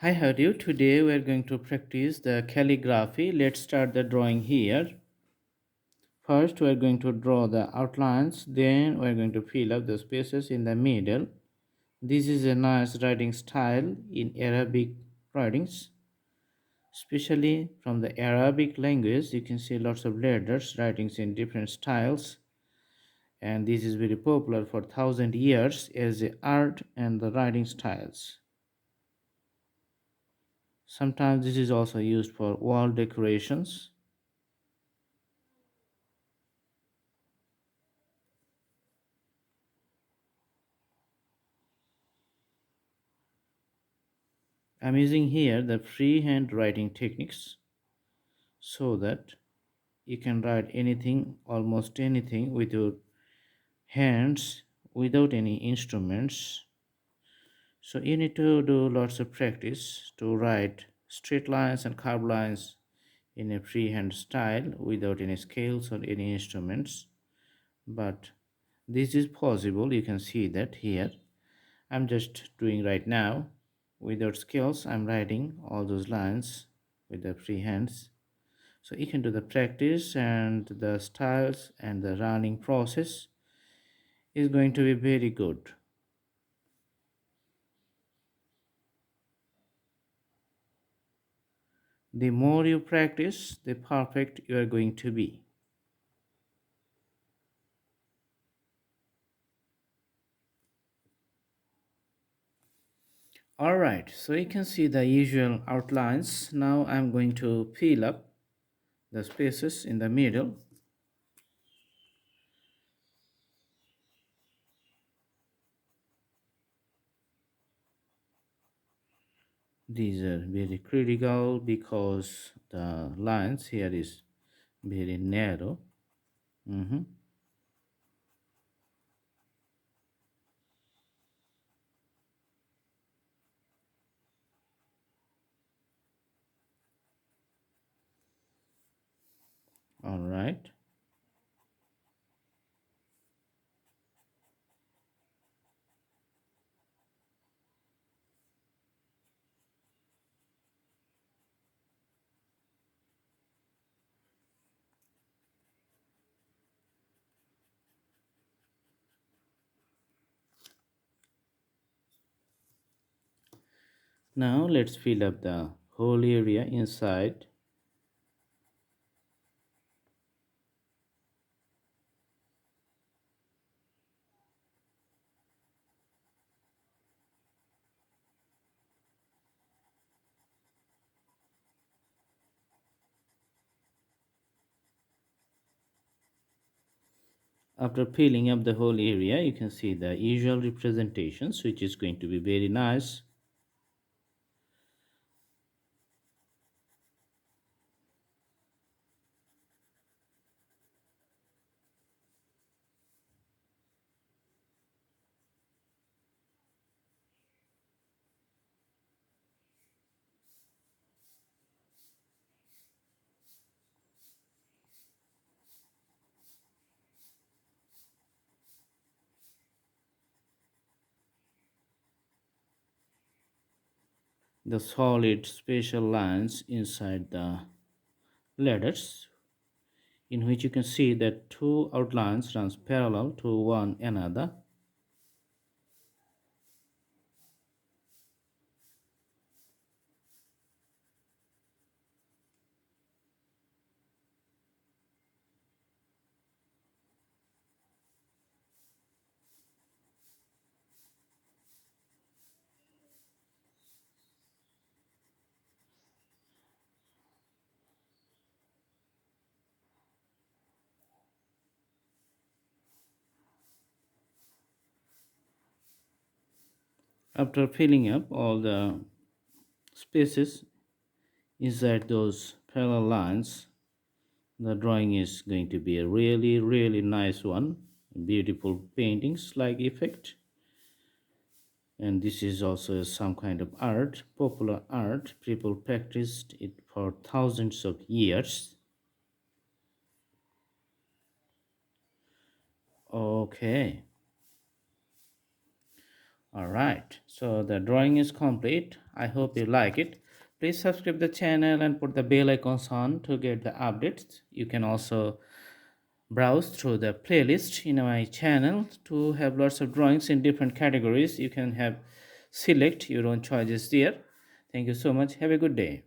Hi, how do you? Today we are going to practice the calligraphy. Let's start the drawing here. First, we are going to draw the outlines. Then we are going to fill up the spaces in the middle. This is a nice writing style in Arabic writings, especially from the Arabic language. You can see lots of letters, writings in different styles, and this is very popular for 1,000 years as the art and the writing styles. Sometimes this is also used for wall decorations. I'm using here the freehand writing techniques so that you can write anything, almost anything, with your hands without any instruments. So you need to do lots of practice to write straight lines and curved lines in a freehand style without any scales or any instruments. But this is possible. You can see that here. I'm just doing right now without scales. I'm writing all those lines with the free hands. So you can do the practice, and the styles and the running process is going to be very good. The more you practice, the perfect you are going to be. Alright, so you can see the usual outlines. Now I'm going to fill up the spaces in the middle. These are very critical because the lines here is very narrow. Mhm. All right. Now let's fill up the whole area inside. After filling up the whole area, you can see the usual representations, which is going to be very nice. The solid spatial lines inside the letters, in which you can see that two outlines runs parallel to one another. After filling up all the spaces inside those parallel lines, the drawing is going to be a really nice one. Beautiful paintings like effect. And this is also some kind of art, popular art. People practiced it for thousands of years. Okay. All right, so the drawing is complete. I hope you like it. Please subscribe the channel and put the bell icons on to get the updates. You can also browse through the playlist in my channel to have lots of drawings in different categories. You can have select your own choices there. Thank you so much. Have a good day.